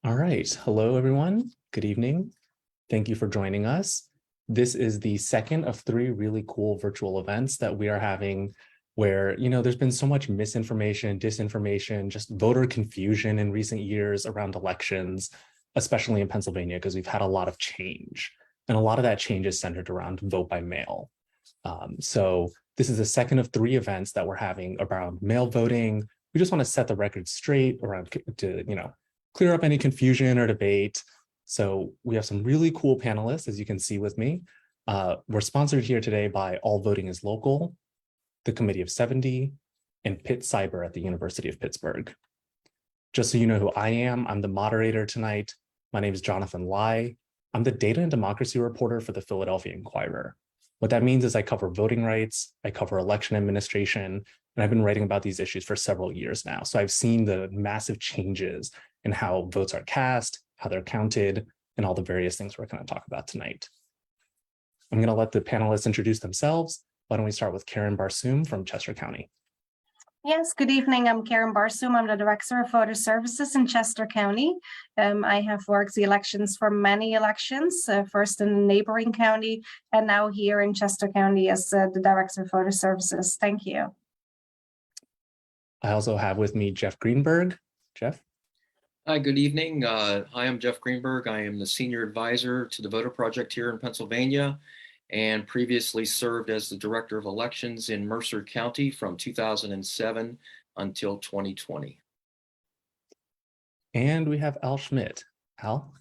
All right. Hello, everyone. Good evening. Thank you for joining us. This is the second of three really cool virtual events that we are having where, there's been so much misinformation, disinformation, just voter confusion in recent years around elections, especially in Pennsylvania, because we've had a lot of change. And a lot of that change is centered around vote by mail. So this is the second of three events that we're having around mail voting. We just want to set the record straight around to, clear up any confusion or debate. So we have some really cool panelists, as you can see with me. We're sponsored here today by All Voting is Local, the Committee of 70, and Pitt Cyber at the University of Pittsburgh. Just so you know who I am, I'm the moderator tonight. My name is Jonathan Lai. I'm the data and democracy reporter for the Philadelphia Inquirer. What that means is I cover voting rights, I cover election administration, and I've been writing about these issues for several years now. So I've seen the massive changes in how votes are cast, how they're counted, and all the various things we're going to talk about tonight. I'm going to let the panelists introduce themselves. Why don't we start with Karen Barsoom from Chester County? Yes, good evening. I'm Karen Barsoom. I'm the Director of Voter Services in Chester County. I have worked the elections for many elections, first in a neighboring county, and now here in Chester County as the Director of Voter Services. Thank you. I also have with me Jeff Greenberg. Jeff? Hi, good evening. I am Jeff Greenberg. I am the Senior Advisor to the Voter Project here in Pennsylvania, and previously served as the Director of Elections in Mercer County from 2007 until 2020. And we have Al Schmidt. Al?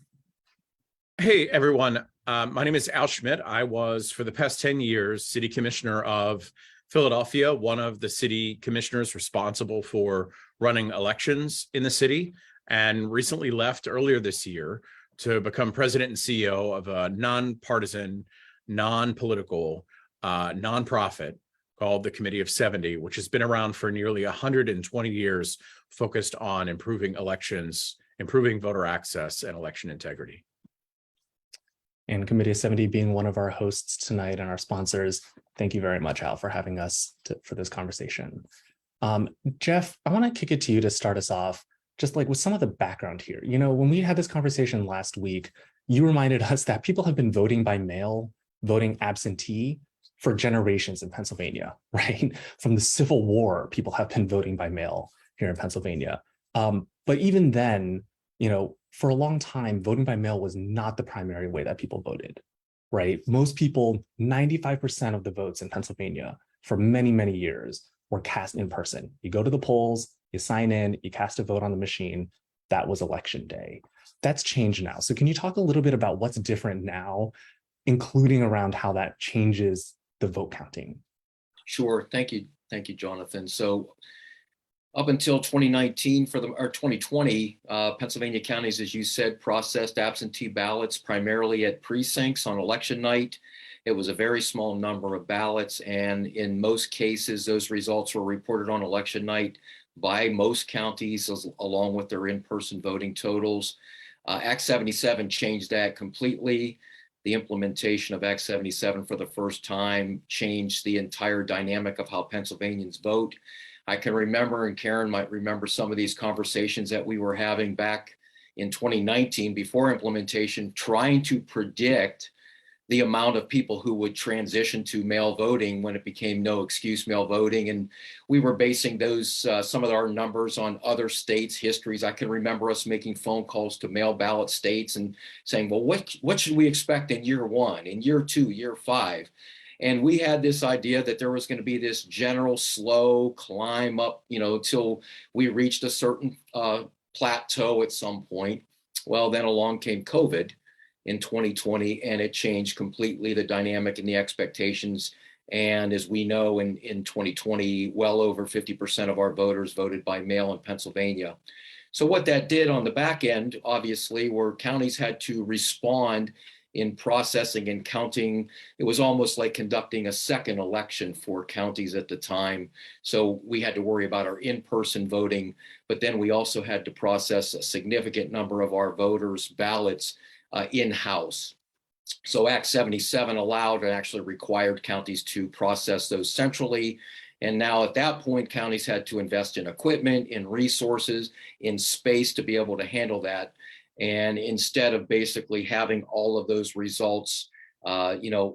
Hey, everyone. My name is Al Schmidt. I was, for the past 10 years, City Commissioner of Philadelphia, one of the city commissioners responsible for running elections in the city, and recently left earlier this year to become president and CEO of a nonpartisan, non-political nonprofit called the Committee of 70, which has been around for nearly 120 years, focused on improving elections, improving voter access, and election integrity. And Committee of 70 being one of our hosts tonight and our sponsors. Thank you very much, Al, for having us for this conversation. Jeff, I want to kick it to you to start us off, just like with some of the background here. When we had this conversation last week, you reminded us that people have been voting by mail, voting absentee for generations in Pennsylvania, right? From the Civil War, people have been voting by mail here in Pennsylvania. But even then, for a long time, voting by mail was not the primary way that people voted, right? Most people, 95% of the votes in Pennsylvania for many, many years were cast in person. You go to the polls, you sign in, you cast a vote on the machine. That was election day. That's changed now. So can you talk a little bit about what's different now, including around how that changes the vote counting? Sure. Thank you, Jonathan. So up until 2019 or 2020, Pennsylvania counties, as you said, processed absentee ballots primarily at precincts on election night. It was a very small number of ballots, and in most cases, those results were reported on election night by most counties along with their in-person voting totals. Act 77 changed that completely. The implementation of Act 77 for the first time changed the entire dynamic of how Pennsylvanians vote. I can remember, and Karen might remember, some of these conversations that we were having back in 2019 before implementation, trying to predict the amount of people who would transition to mail voting when it became no excuse mail voting. And we were basing those, some of our numbers on other states' histories. I can remember us making phone calls to mail ballot states and saying, well, what should we expect in year one, in year two, year five? And we had this idea that there was going to be this general slow climb up, till we reached a certain plateau at some point. Well, then along came COVID in 2020, and it changed completely the dynamic and the expectations. And as we know, in 2020, well over 50% of our voters voted by mail in Pennsylvania. So what that did on the back end, obviously, were counties had to respond in processing and counting. It was almost like conducting a second election for counties at the time. So we had to worry about our in-person voting, but then we also had to process a significant number of our voters' ballots in-house. So Act 77 allowed and actually required counties to process those centrally And now at that point, counties had to invest in equipment, in resources, in space to be able to handle that. And instead of basically having all of those results,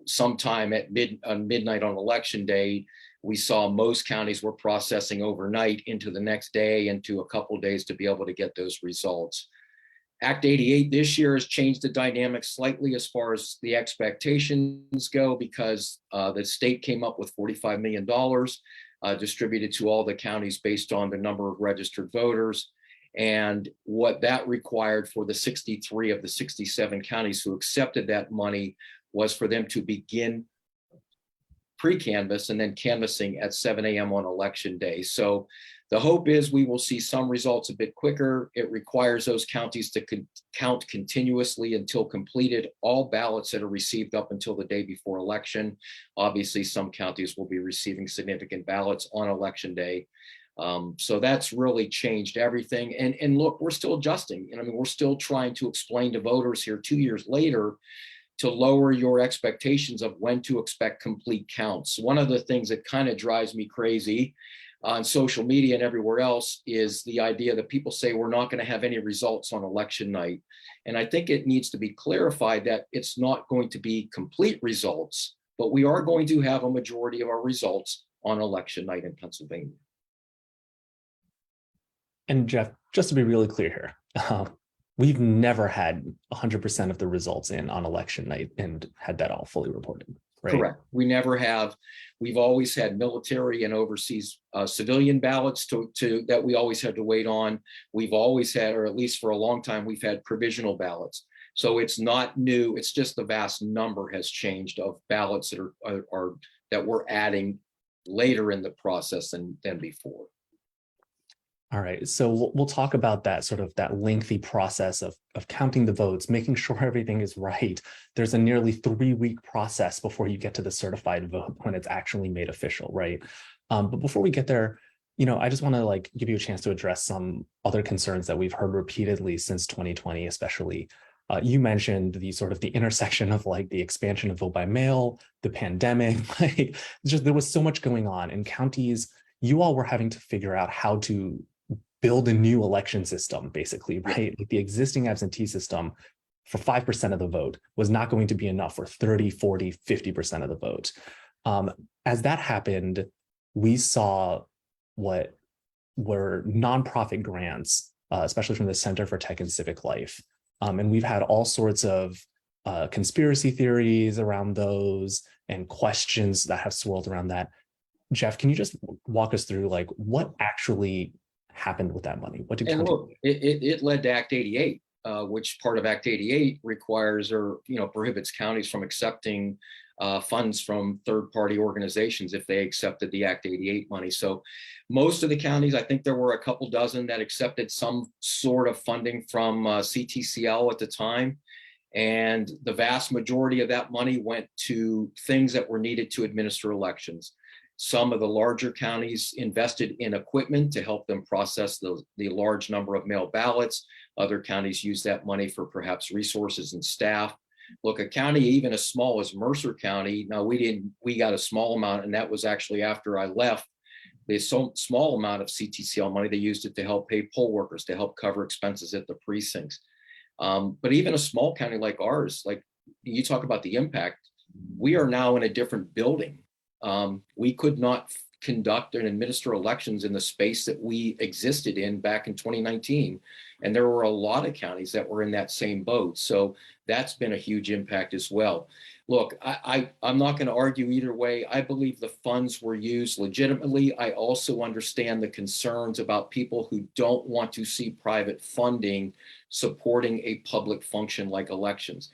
sometime at midnight on election day, we saw most counties were processing overnight into the next day, into a couple of days to be able to get those results. Act 88 this year has changed the dynamic slightly as far as the expectations go, because the state came up with $45 million distributed to all the counties based on the number of registered voters. And what that required for the 63 of the 67 counties who accepted that money was for them to begin pre-canvass and then canvassing at 7 a.m. on election day. So the hope is we will see some results a bit quicker. It requires those counties to count continuously until completed all ballots that are received up until the day before election. Obviously, some counties will be receiving significant ballots on election day. So that's really changed everything. And look, we're still adjusting. And I mean, we're still trying to explain to voters here 2 years later to lower your expectations of when to expect complete counts. One of the things that kind of drives me crazy on social media and everywhere else is the idea that people say we're not going to have any results on election night. And I think it needs to be clarified that it's not going to be complete results, but we are going to have a majority of our results on election night in Pennsylvania. And Jeff, just to be really clear here, we've never had 100% of the results in on election night and had that all fully reported, right? Correct. We never have. We've always had military and overseas civilian ballots that we always had to wait on. We've always had, or at least for a long time, we've had provisional ballots. So it's not new. It's just the vast number has changed of ballots that are that we're adding later in the process than before. All right, so we'll talk about that sort of that lengthy process of counting the votes, making sure everything is right. There's a nearly 3-week process before you get to the certified vote when it's actually made official, right? But before we get there, I just want to give you a chance to address some other concerns that we've heard repeatedly since 2020, especially. You mentioned the intersection of the expansion of vote by mail, the pandemic, there was so much going on in counties. You all were having to figure out how to build a new election system, basically, right? The existing absentee system for 5% of the vote was not going to be enough for 30, 40, 50% of the vote. As that happened, we saw what were nonprofit grants, especially from the Center for Tech and Civic Life. And we've had all sorts of conspiracy theories around those and questions that have swirled around that. Jeff, can you just walk us through what actually happened with that money? What did it led to Act 88, which part of Act 88 requires or prohibits counties from accepting funds from third-party organizations if they accepted the Act 88 money. So most of the counties, I think there were a couple dozen that accepted some sort of funding from CTCL at the time. And the vast majority of that money went to things that were needed to administer elections. Some of the larger counties invested in equipment to help them process the large number of mail ballots. Other counties used that money for perhaps resources and staff. Look, a county even as small as Mercer County, now we got a small amount, and that was actually after I left. There's so small amount of CTCL money, they used it to help pay poll workers, to help cover expenses at the precincts. But even a small county like ours, you talk about the impact, we are now in a different building. We could not conduct and administer elections in the space that we existed in back in 2019. And there were a lot of counties that were in that same boat. So that's been a huge impact as well. Look, I'm not going to argue either way. I believe the funds were used legitimately. I also understand the concerns about people who don't want to see private funding supporting a public function like elections.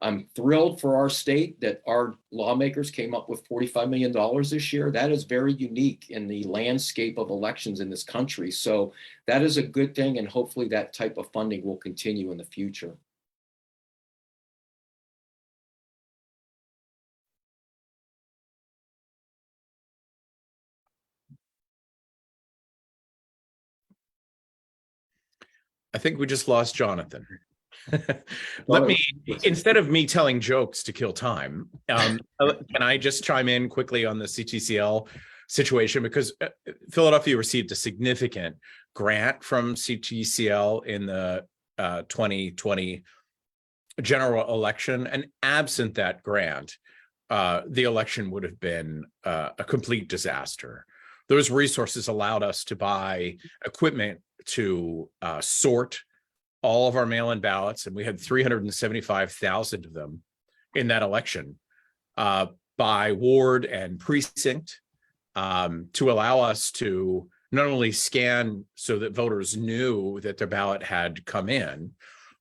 I'm thrilled for our state that our lawmakers came up with $45 million this year. That is very unique in the landscape of elections in this country. So that is a good thing, and hopefully that type of funding will continue in the future. I think we just lost Jonathan. Let me, instead of me telling jokes to kill time, can I just chime in quickly on the CTCL? situation because Philadelphia received a significant grant from CTCL in the 2020 general election, and absent that grant, the election would have been a complete disaster. Those resources allowed us to buy equipment to sort all of our mail-in ballots, and we had 375,000 of them in that election by ward and precinct, to allow us to not only scan so that voters knew that their ballot had come in,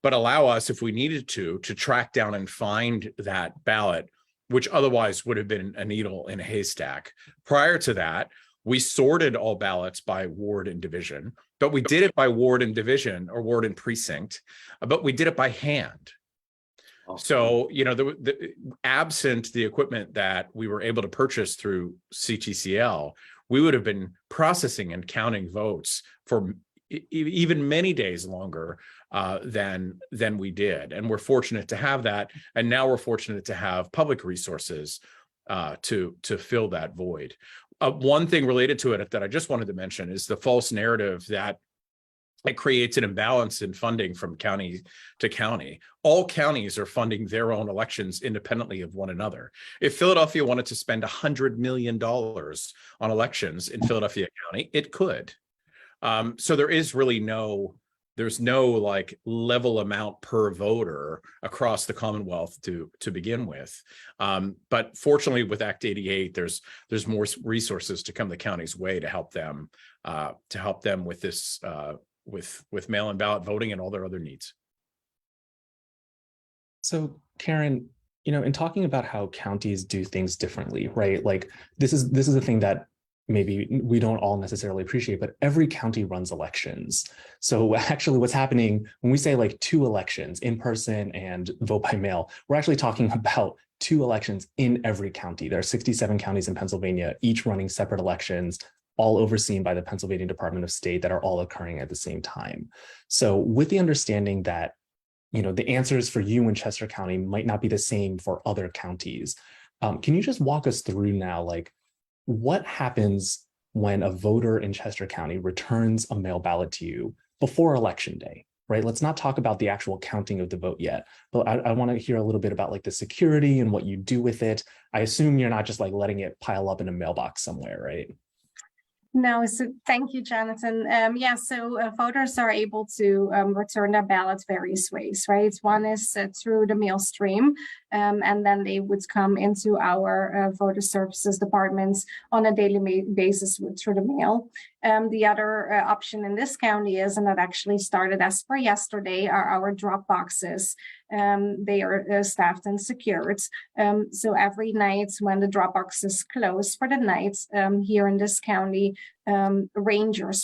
but allow us, if we needed to track down and find that ballot, which otherwise would have been a needle in a haystack. Prior to that, we sorted all ballots by ward and division, but we did it by ward and division, or ward and precinct, but we did it by hand. So, you know, absent the equipment that we were able to purchase through CTCL, we would have been processing and counting votes for even many days longer than we did. And we're fortunate to have that. And now we're fortunate to have public resources to fill that void. One thing related to it that I just wanted to mention is the false narrative that it creates an imbalance in funding from county to county. All counties are funding their own elections independently of one another. If Philadelphia wanted to spend $100 million on elections in Philadelphia County, it could. So there is really there's no like level amount per voter across the Commonwealth to begin with. But fortunately with Act 88, there's more resources to come the county's way to help them with this, with mail-in ballot voting and all their other needs. So Karen, you know, in talking about how counties do things differently, right? Like this is a thing that maybe we don't all necessarily appreciate, but every county runs elections. So actually what's happening when we say like 2 elections, in person and vote by mail, we're actually talking about 2 elections in every county. There are 67 counties in Pennsylvania, each running separate elections, all overseen by the Pennsylvania Department of State, that are all occurring at the same time. So with the understanding that, you know, the answers for you in Chester County might not be the same for other counties, can you just walk us through now, like, what happens when a voter in Chester County returns a mail ballot to you before Election Day, right? Let's not talk about the actual counting of the vote yet, but I want to hear a little bit about like the security and what you do with it. I assume you're not just like letting it pile up in a mailbox somewhere, right? No, so thank you, Jonathan. Yeah, so voters are able to return their ballots various ways, right? One is through the mail stream, and then they would come into our voter services departments on a daily basis through the mail. The other option in this county is, and that actually started as per yesterday, are our drop boxes. They are staffed and secured. So every night when the drop box is closed for the night, here in this county,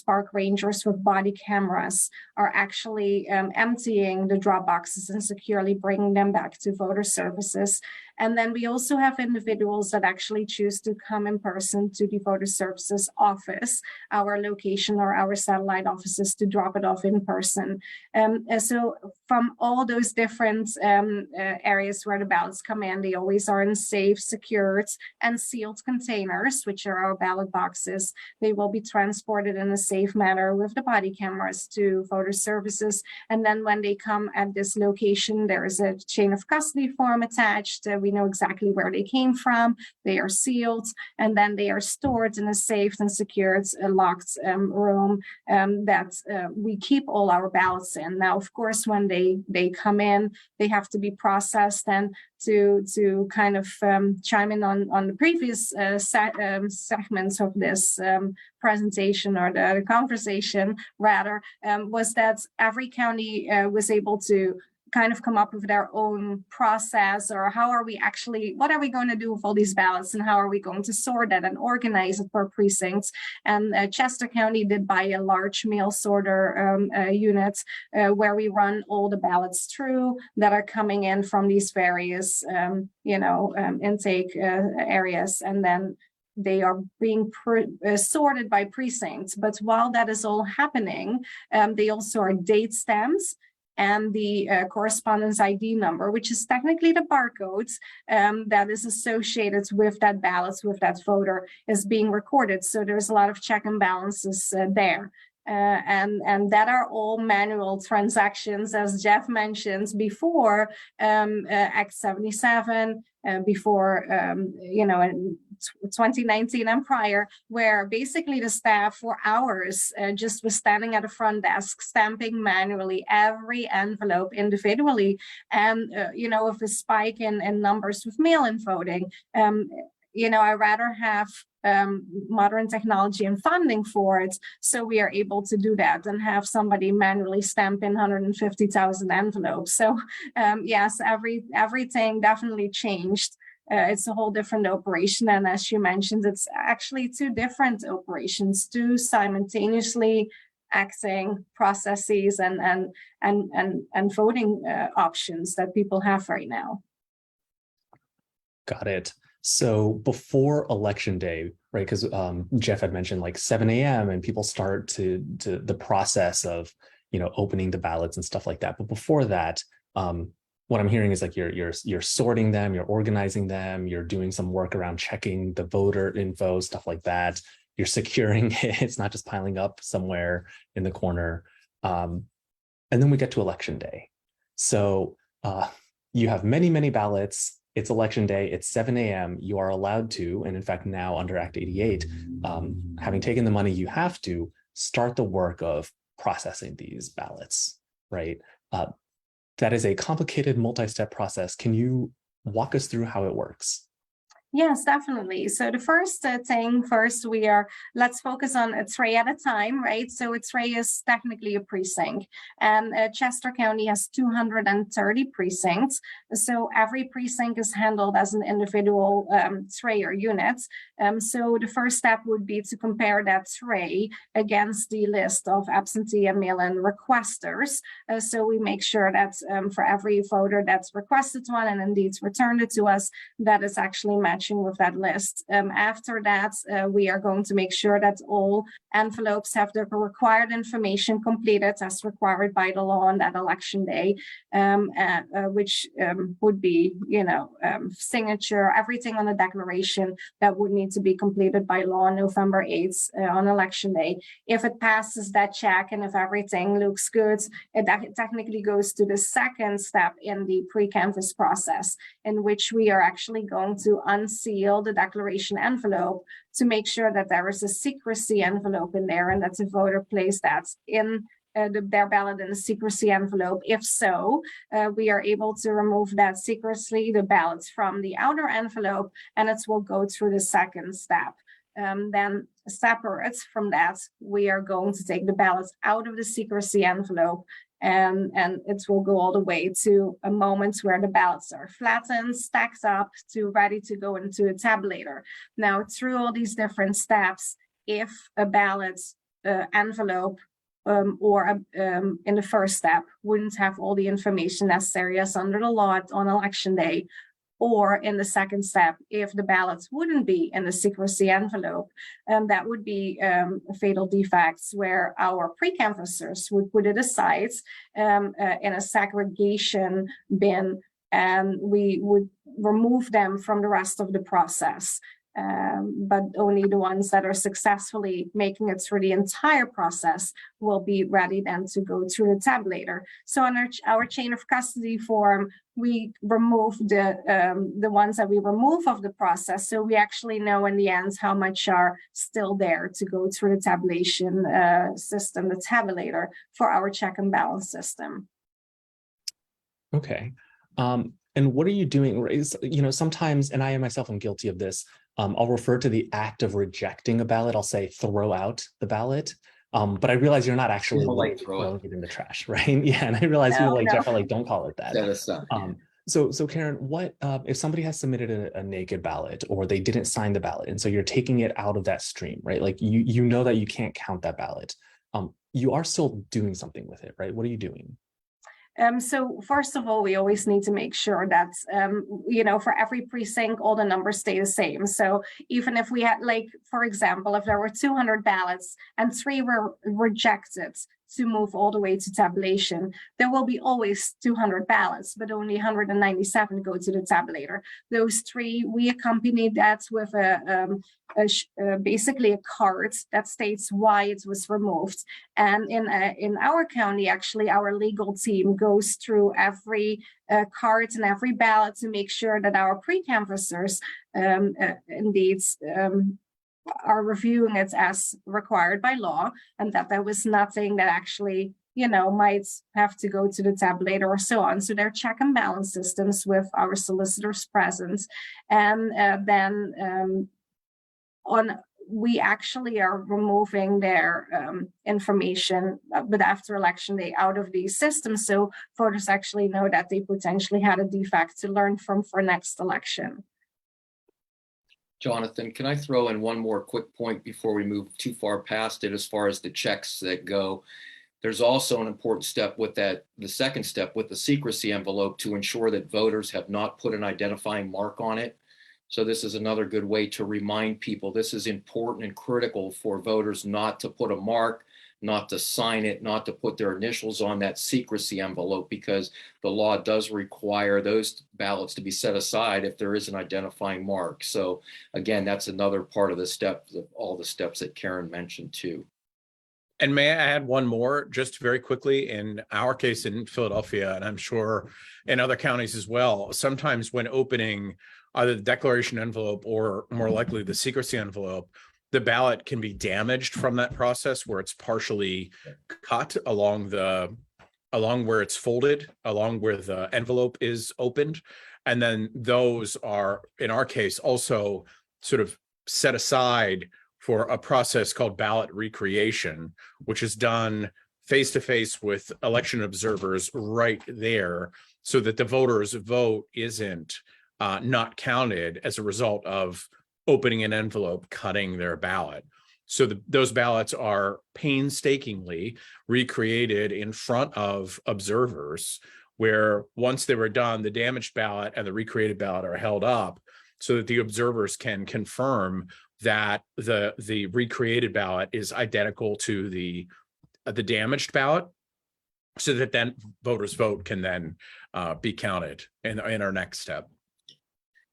park rangers with body cameras are actually emptying the drop boxes and securely bringing them back to voter services. And then we also have individuals that actually choose to come in person to the voter services office, our location or our satellite offices, to drop it off in person. So from all those different areas where the ballots come in, they always are in safe, secured, and sealed containers, which are our ballot boxes. They will be transported in a safe manner with the body cameras to voter services. And then when they come at this location, there is a chain of custody form attached. We know exactly where they came from. They are sealed, and then they are stored in a safe and secured, locked room that we keep all our ballots in. Now, of course, when they come in, they have to be processed. And to kind of chime in on the previous segments of this presentation, or the conversation rather, was that every county was able to kind of come up with their own process, or what are we going to do with all these ballots, and how are we going to sort that and organize it per precincts. And Chester County did buy a large mail sorter unit where we run all the ballots through that are coming in from these various intake areas, and then they are being sorted by precincts. But while that is all happening, they also are date stamps. and the correspondence ID number, which is technically the barcodes that is associated with that ballot, with that voter, is being recorded. So there's a lot of check and balances there. And that are all manual transactions, as Jeff mentioned before, Act 77, before, in 2019 and prior, where basically the staff for hours just was standing at the front desk, stamping manually every envelope individually. And, with a spike in numbers with mail-in voting, I rather have modern technology and funding for it, so we are able to do that and have somebody manually stamp in 150,000 envelopes. So yes, everything definitely changed. It's a whole different operation, and as you mentioned, it's actually two different operations, two simultaneously acting processes and voting options that people have right now. Got it. So before election day, right? Because Jeff had mentioned like 7 a.m. and people start to the process of opening the ballots and stuff like that. But before that, what I'm hearing is like you're sorting them, you're organizing them, you're doing some work around checking the voter info, stuff like that. You're securing it. It's not just piling up somewhere in the corner. And then we get to election day. So you have many, many ballots. It's election day, it's 7 a.m. You are allowed to, and in fact, now under Act 88, having taken the money, you have to start the work of processing these ballots, right? That is a complicated multi-step process. Can you walk us through how it works? Yes, definitely. So the first thing, let's focus on a tray at a time, right? So a tray is technically a precinct, and Chester County has 230 precincts. So every precinct is handled as an individual tray or unit. So the first step would be to compare that tray against the list of absentee and mail-in requesters. So we make sure that for every voter that's requested one and indeed returned it to us, that is actually matched with that list. After that, we are going to make sure that all envelopes have the required information completed as required by the law on that election day, which would be, signature, everything on the declaration that would need to be completed by law on November 8th on election day. If it passes that check and if everything looks good, it technically goes to the second step in the pre-canvass process, in which we are actually going to unseal the declaration envelope to make sure that there is a secrecy envelope in there and that the voter placed that in their ballot in a secrecy envelope. If so, we are able to remove that secrecy, the ballots from the outer envelope, and it will go through the second step. Then separate from that, we are going to take the ballots out of the secrecy envelope, and it will go all the way to a moment where the ballots are flattened, stacked up, ready to go into a tabulator. Now, through all these different steps, if a ballot envelope or in the first step wouldn't have all the information necessary as under the law on election day, or in the second step, if the ballots wouldn't be in the secrecy envelope, that would be fatal defects where our pre-canvassers would put it aside in a segregation bin, and we would remove them from the rest of the process. But only the ones that are successfully making it through the entire process will be ready then to go through the tabulator. So on our chain of custody form, we remove the ones that we remove of the process. So we actually know in the end how much are still there to go through the tabulation system, the tabulator, for our check and balance system. Okay. And what are you doing? Sometimes, and I myself am guilty of this, I'll refer to the act of rejecting a ballot. I'll say, throw out the ballot. But I realize you're not actually throwing it in the trash, right? Yeah, and I realize people like Jeff are like, don't call it that. So Karen, what if somebody has submitted a naked ballot or they didn't sign the ballot, and so you're taking it out of that stream, right? Like you know that you can't count that ballot. You are still doing something with it, right? What are you doing? So first of all, we always need to make sure that, for every precinct, all the numbers stay the same. So even if we had, like, for example, if there were 200 ballots and 3 were rejected, to move all the way to tabulation. There will be always 200 ballots, but only 197 go to the tabulator. Those 3, we accompany that with basically a card that states why it was removed. And in our county, actually, our legal team goes through every card and every ballot to make sure that our pre-canvassers indeed are reviewing it as required by law, and that there was nothing that actually, might have to go to the tabulator or so on. So they're check and balance systems with our solicitors present. And then we actually are removing their information, but after election day out of these systems, so voters actually know that they potentially had a defect to learn from for next election. Jonathan, can I throw in one more quick point before we move too far past it as far as the checks that go? There's also an important step with that, the second step with the secrecy envelope, to ensure that voters have not put an identifying mark on it. So this is another good way to remind people this is important and critical for voters not to put a mark, not to sign it, not to put their initials on that secrecy envelope, because the law does require those ballots to be set aside if there is an identifying mark. So again, that's another part of the steps, of all the steps that Karen mentioned too. And may I add one more, just very quickly? In our case in Philadelphia, and I'm sure in other counties as well, sometimes when opening either the declaration envelope or more likely the secrecy envelope, the ballot can be damaged from that process where it's partially cut along where it's folded, along where the envelope is opened. And then those are, in our case, also sort of set aside for a process called ballot recreation, which is done face-to-face with election observers right there, so that the voter's vote isn't not counted as a result of opening an envelope, cutting their ballot. So those ballots are painstakingly recreated in front of observers, where once they were done, the damaged ballot and the recreated ballot are held up so that the observers can confirm that the recreated ballot is identical to the damaged ballot, so that then voters' vote can then be counted in our next step.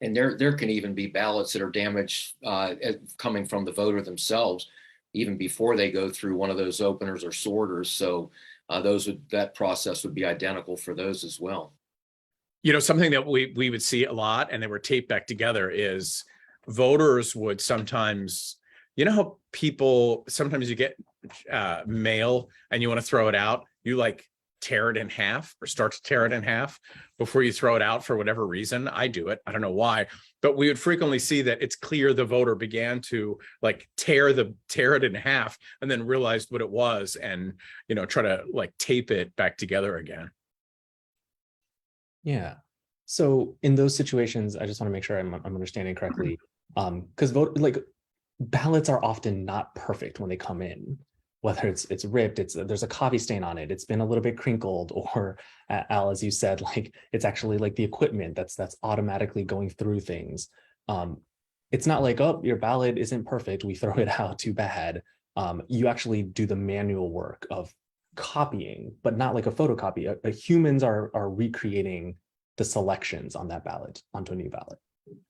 And there can even be ballots that are damaged coming from the voter themselves, even before they go through one of those openers or sorters. So that process would be identical for those as well. Something that we would see a lot, and they were taped back together, is voters would sometimes, how people, sometimes you get mail and you want to throw it out, you like tear it in half or start to tear it in half before you throw it out for whatever reason. I do it. I don't know why, but we would frequently see that it's clear the voter began to like tear it in half and then realized what it was and, try to like tape it back together again. Yeah. So in those situations, I just want to make sure I'm understanding correctly. Because ballots are often not perfect when they come in, whether it's ripped, there's a coffee stain on it, it's been a little bit crinkled, or Al, as you said, like it's actually like the equipment that's automatically going through things. It's not like, oh, your ballot isn't perfect, we throw it out, too bad. You actually do the manual work of copying, but not like a photocopy. Humans are recreating the selections on that ballot onto a new ballot.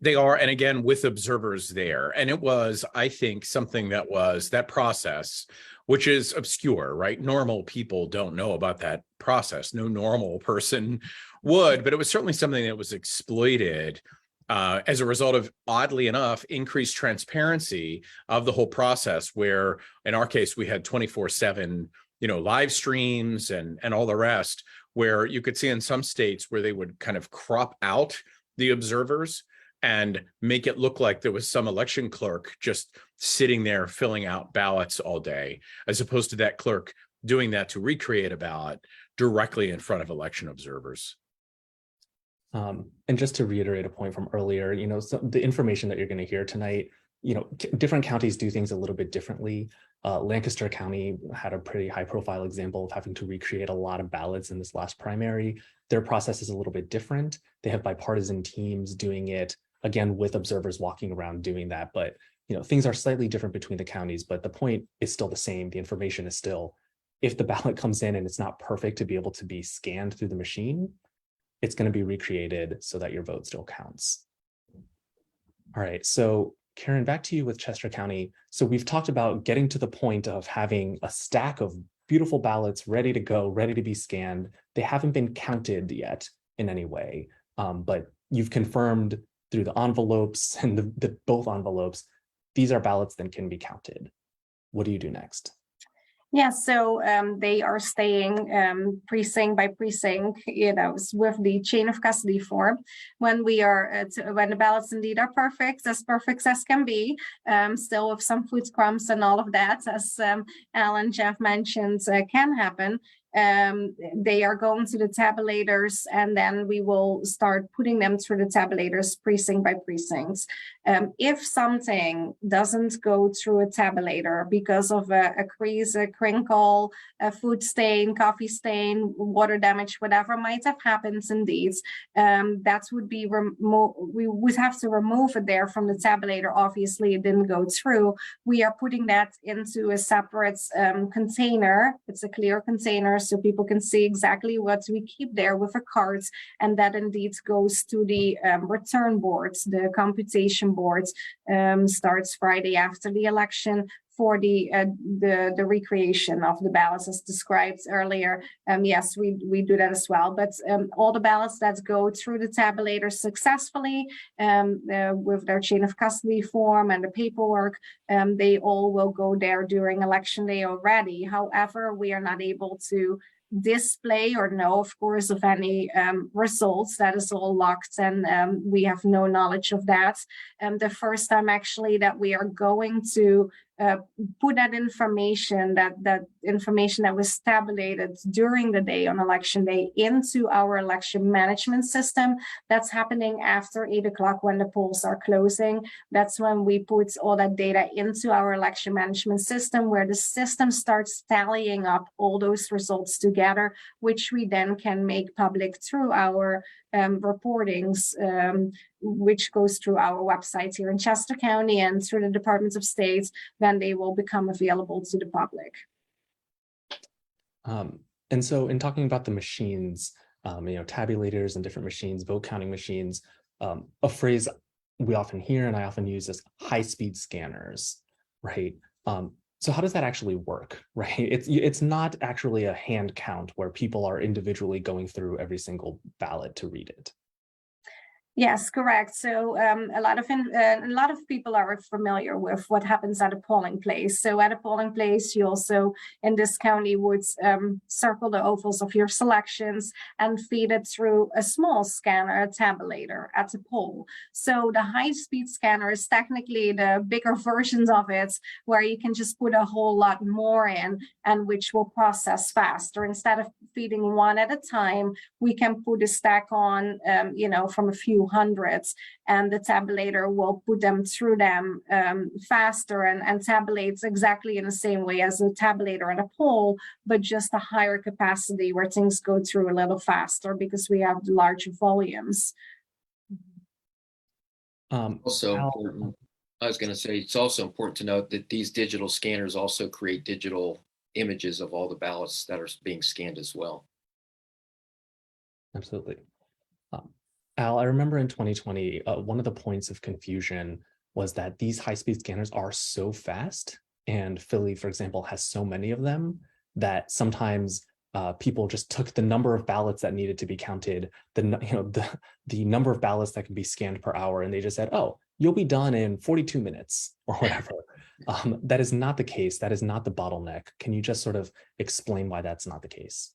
They are, and again, with observers there. And it was, I think, something that process, which is obscure, right? Normal people don't know about that process. No normal person would, but it was certainly something that was exploited as a result of, oddly enough, increased transparency of the whole process, where in our case, we had 24/7, live streams and all the rest, where you could see in some states where they would kind of crop out the observers and make it look like there was some election clerk just sitting there filling out ballots all day, as opposed to that clerk doing that to recreate a ballot directly in front of election observers. And just to reiterate a point from earlier, so the information that you're going to hear tonight, different counties do things a little bit differently. Lancaster County had a pretty high profile example of having to recreate a lot of ballots in this last primary. Their process is a little bit different. They have bipartisan teams doing it, again, with observers walking around doing that. But, things are slightly different between the counties, but the point is still the same. The information is still if the ballot comes in and it's not perfect to be able to be scanned through the machine, it's going to be recreated so that your vote still counts. All right, so Karen, back to you with Chester County. So we've talked about getting to the point of having a stack of beautiful ballots ready to go, ready to be scanned. They haven't been counted yet in any way, but you've confirmed through the envelopes and the both envelopes, these are ballots that can be counted. What do you do next? Yeah, so they are staying precinct by precinct, with the chain of custody form. When we are when the ballots indeed are perfect as can be, still with some food crumbs and all of that, as Alan, Jeff mentioned, can happen. They are going to the tabulators, and then we will start putting them through the tabulators precinct by precinct. If something doesn't go through a tabulator because of a crease, a crinkle, a food stain, coffee stain, water damage, whatever might have happened indeed, that would be we would have to remove it there from the tabulator. Obviously, it didn't go through. We are putting that into a separate container. It's a clear container, so people can see exactly what we keep there with a card, and that indeed goes to the return boards. The computation board starts Friday after the election for the recreation of the ballots as described earlier. Yes, we do that as well, but all the ballots that go through the tabulator successfully with their chain of custody form and the paperwork, they all will go there during election day already. However, we are not able to display or know, of course, of any results. That is all locked, and we have no knowledge of that. The first time actually that we are going to put that information, that information that was tabulated during the day on election day, into our election management system. That's happening after 8 o'clock when the polls are closing. That's when we put all that data into our election management system, where the system starts tallying up all those results together, which we then can make public through our reportings, which goes through our website here in Chester County and through the Department of State. Then they will become available to the public. And so in talking about the machines, tabulators and different machines, vote counting machines, a phrase we often hear and I often use is high-speed scanners, right? So how does that actually work, right? It's not actually a hand count where people are individually going through every single ballot to read it. Yes, correct. So a lot of people are familiar with what happens at a polling place. So at a polling place, you also in this county would circle the ovals of your selections and feed it through a small scanner, a tabulator at the poll. So the high-speed scanner is technically the bigger versions of it, where you can just put a whole lot more in, and which will process faster. Instead of feeding one at a time, we can put a stack on, from a few hundreds, and the tabulator will put them through them faster and tabulates exactly in the same way as a tabulator at a poll, but just a higher capacity where things go through a little faster because we have large volumes. Also important, I was going to say, it's also important to note that these digital scanners also create digital images of all the ballots that are being scanned as well. Absolutely. Al, I remember in 2020, one of the points of confusion was that these high-speed scanners are so fast, and Philly, for example, has so many of them that sometimes people just took the number of ballots that needed to be counted, the number of ballots that can be scanned per hour, and they just said, "Oh, you'll be done in 42 minutes or whatever." That is not the case. That is not the bottleneck. Can you just sort of explain why that's not the case?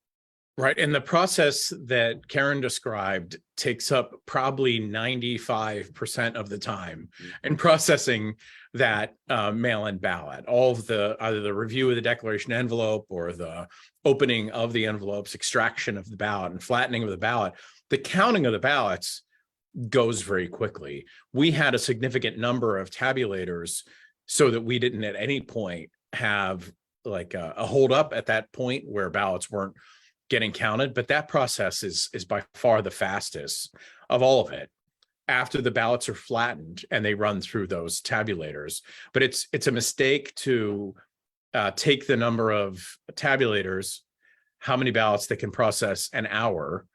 Right. And the process that Karen described takes up probably 95% of the time in processing that mail-in ballot. All of either the review of the declaration envelope or the opening of the envelopes, extraction of the ballot and flattening of the ballot. The counting of the ballots goes very quickly. We had a significant number of tabulators so that we didn't at any point have like a hold up at that point where ballots weren't getting counted, but that process is by far the fastest of all of it after the ballots are flattened and they run through those tabulators. But it's a mistake to take the number of tabulators, how many ballots they can process an hour,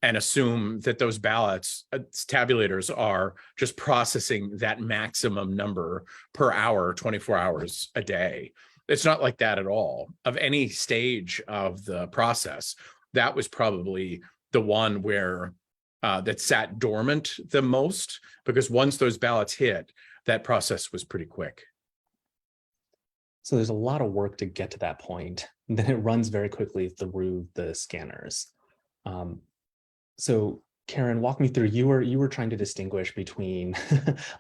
and assume that those ballots, tabulators are just processing that maximum number per hour, 24 hours a day. It's not like that at all. Of any stage of the process, that was probably the one where that sat dormant the most, because once those ballots hit, that process was pretty quick. So there's a lot of work to get to that point. And then it runs very quickly through the scanners. So Karen, walk me through, you were trying to distinguish between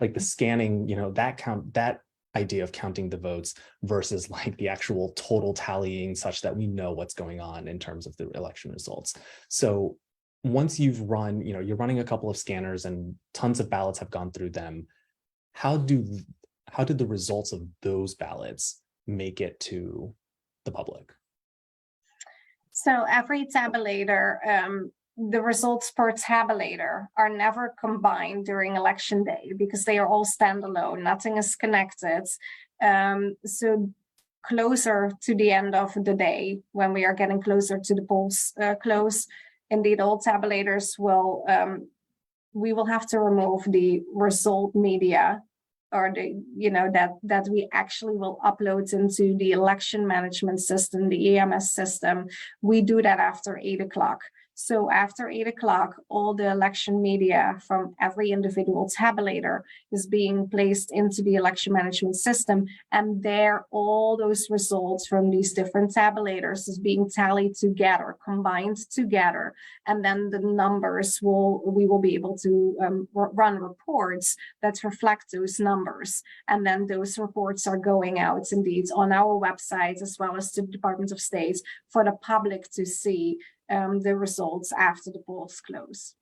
like the scanning, that idea of counting the votes versus like the actual total tallying such that we know what's going on in terms of the election results. So once you've run, you're running a couple of scanners and tons of ballots have gone through them, how did the results of those ballots make it to the public? So every tabulator, the results per tabulator are never combined during election day because they are all standalone. Nothing is connected. So closer to the end of the day, when we are getting closer to the polls close, indeed, all tabulators will, we will have to remove the result media, or that we actually will upload into the election management system, the EMS system. We do that after 8 o'clock. So after 8 o'clock, all the election media from every individual tabulator is being placed into the election management system. And there, all those results from these different tabulators is being tallied together, combined together. And then the numbers we will be able to run reports that reflect those numbers. And then those reports are going out indeed on our website, as well as to the Department of State, for the public to see the results after the polls close.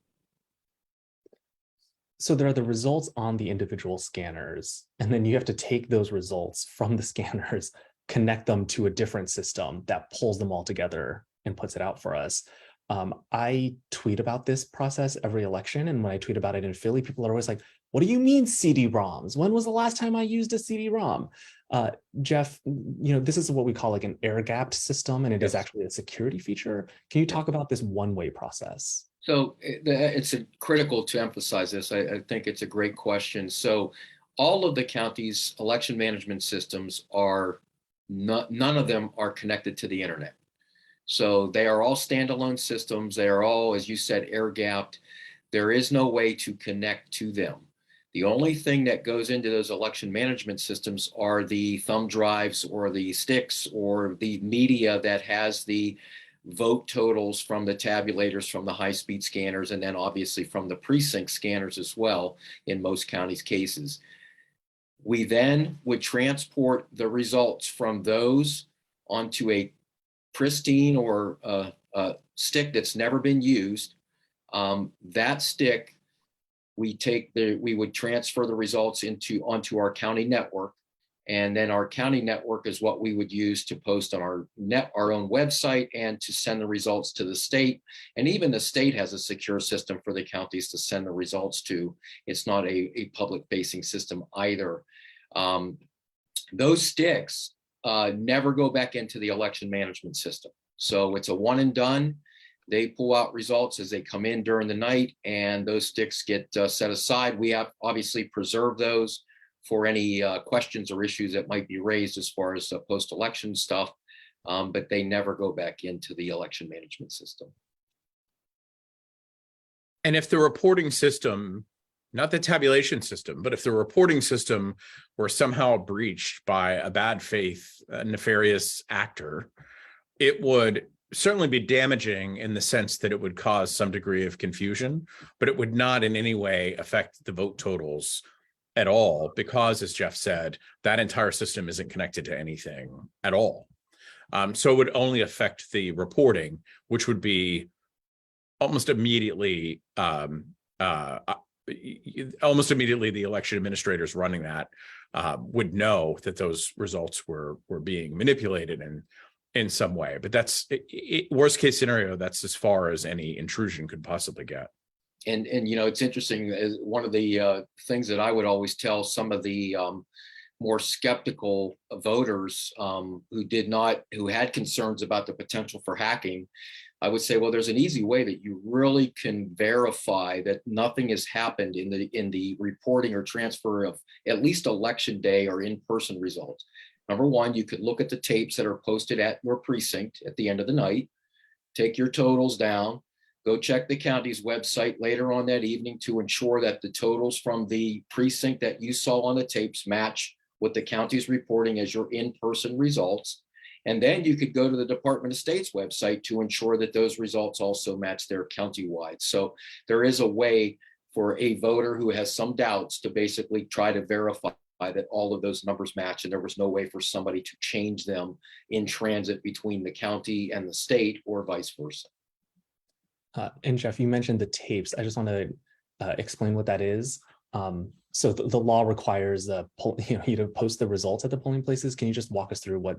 So there are the results on the individual scanners, and then you have to take those results from the scanners, connect them to a different system that pulls them all together and puts it out for us. I tweet about this process every election, and when I tweet about it in Philly, people are always like, what do you mean CD-ROMs? When was the last time I used a CD-ROM? Jeff, this is what we call like an air-gapped system, and it is actually a security feature. Can you talk about this one-way process? So it's critical to emphasize this. I think it's a great question. So all of the county's election management systems are none of them are connected to the internet. So they are all standalone systems. They are all, as you said, air-gapped. There is no way to connect to them. The only thing that goes into those election management systems are the thumb drives or the sticks or the media that has the vote totals from the tabulators, from the high-speed scanners, and then obviously from the precinct scanners as well in most counties' cases. We then would transport the results from those onto a pristine or a stick that's never been used. That stick, we would transfer the results onto our county network, and then our county network is what we would use to post on our own website and to send the results to the state. And even the state has a secure system for the counties to send the results to. It's not a public-facing system either. Those sticks never go back into the election management system. So it's a one and done. They pull out results as they come in during the night, and those sticks get set aside. We have obviously preserved those for any questions or issues that might be raised as far as post-election stuff, but they never go back into the election management system. And if the reporting system, not the tabulation system, but if the reporting system were somehow breached by a bad faith, nefarious actor, it would certainly be damaging in the sense that it would cause some degree of confusion, but it would not in any way affect the vote totals at all, because, as Jeff said, that entire system isn't connected to anything at all. So it would only affect the reporting, which would be almost immediately the election administrators running that would know that those results were being manipulated in some way. But that's worst case scenario. That's as far as any intrusion could possibly get. And it's interesting. One of the things that I would always tell some of the more skeptical voters who had concerns about the potential for hacking, I would say, well, there's an easy way that you really can verify that nothing has happened in the reporting or transfer of at least election day or in-person results. Number one, you could look at the tapes that are posted at your precinct at the end of the night, take your totals down, go check the county's website later on that evening to ensure that the totals from the precinct that you saw on the tapes match what the county's reporting as your in-person results. And then you could go to the Department of State's website to ensure that those results also match their countywide. So there is a way for a voter who has some doubts to basically try to verify that all of those numbers match, and there was no way for somebody to change them in transit between the county and the state or vice versa. And Jeff, you mentioned the tapes. I just want to explain what that is. So the law requires you to post the results at the polling places. Can you just walk us through what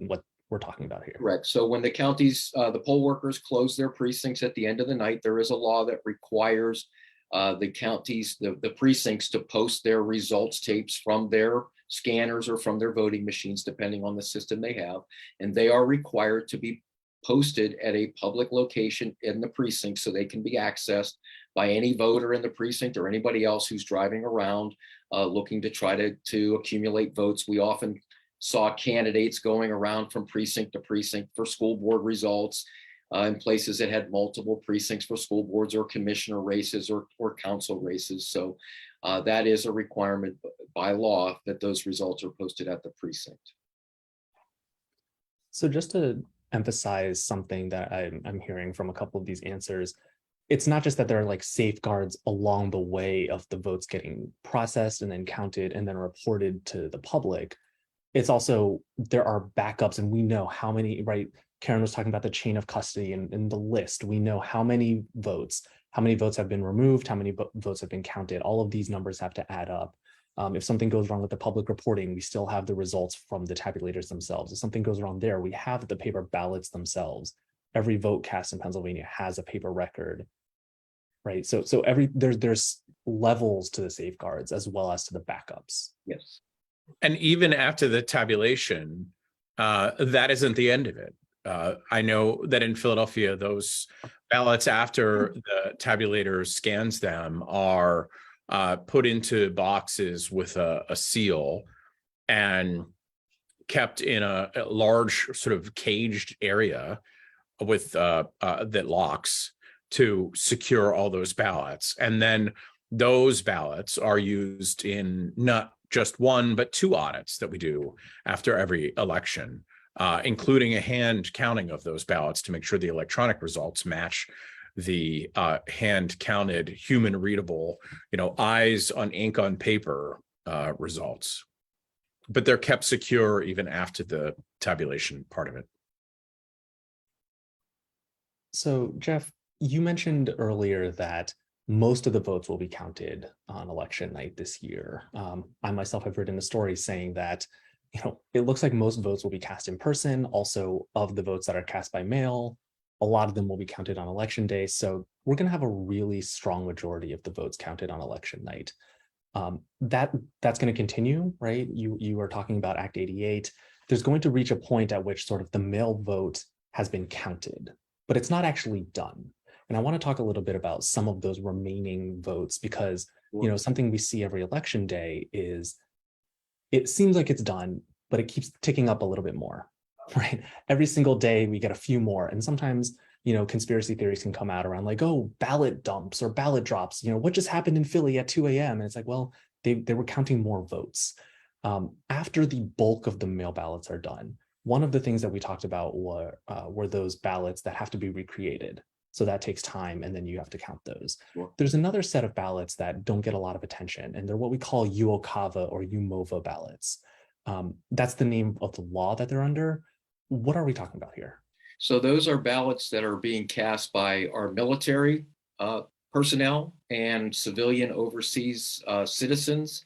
we're talking about here? Correct. So when the counties, the poll workers close their precincts at the end of the night, there is a law that requires the counties, the precincts, to post their results tapes from their scanners or from their voting machines, depending on the system they have. And they are required to be posted at a public location in the precinct so they can be accessed by any voter in the precinct or anybody else who's driving around looking to try to accumulate votes. We often saw candidates going around from precinct to precinct for school board results in places that had multiple precincts for school boards or commissioner races or council races. So that is a requirement by law that those results are posted at the precinct. So just to emphasize something that I'm hearing from a couple of these answers, it's not just that there are like safeguards along the way of the votes getting processed and then counted and then reported to the public. It's also, there are backups, and we know how many, right? Karen was talking about the chain of custody and the list. We know how many votes have been removed, how many votes have been counted. All of these numbers have to add up. If something goes wrong with the public reporting, we still have the results from the tabulators themselves. If something goes wrong there, we have the paper ballots themselves. Every vote cast in Pennsylvania has a paper record, right? So there's levels to the safeguards as well as to the backups. Yes. And even after the tabulation, that isn't the end of it. I know that in Philadelphia, those ballots after the tabulator scans them are put into boxes with a seal and kept in a large sort of caged area with that locks to secure all those ballots. And then those ballots are used in not just one, but two audits that we do after every election, including a hand counting of those ballots to make sure the electronic results match the hand counted, human readable, eyes on ink on paper results. But they're kept secure even after the tabulation part of it. So Jeff, you mentioned earlier that most of the votes will be counted on election night this year. I myself have written a story saying that, it looks like most votes will be cast in person. Also, of the votes that are cast by mail, a lot of them will be counted on election day. So we're going to have a really strong majority of the votes counted on election night. That's going to continue, right? You are talking about Act 88. There's going to reach a point at which sort of the mail vote has been counted, but it's not actually done. And I want to talk a little bit about some of those remaining votes because, something we see every election day is it seems like it's done, but it keeps ticking up a little bit more, right? Every single day we get a few more. And sometimes, conspiracy theories can come out around like, oh, ballot dumps or ballot drops, what just happened in Philly at 2 a.m. And it's like, well, they were counting more votes. After the bulk of the mail ballots are done, one of the things that we talked about were those ballots that have to be recreated. So that takes time, and then you have to count those. Sure. There's another set of ballots that don't get a lot of attention, and they're what we call UOCAVA or UMOVA ballots. That's the name of the law that they're under. What are we talking about here? So those are ballots that are being cast by our military personnel and civilian overseas citizens,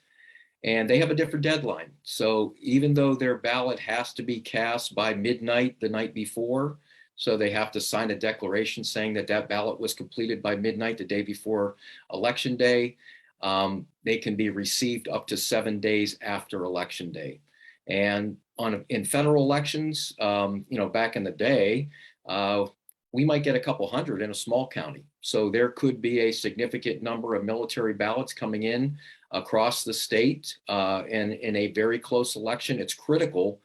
and they have a different deadline. So even though their ballot has to be cast by midnight the night before, so they have to sign a declaration saying that ballot was completed by midnight the day before election day. They can be received up to 7 days after election day. And in federal elections, back in the day, we might get a couple hundred in a small county. So there could be a significant number of military ballots coming in across the state, and in a very close election. It's critical,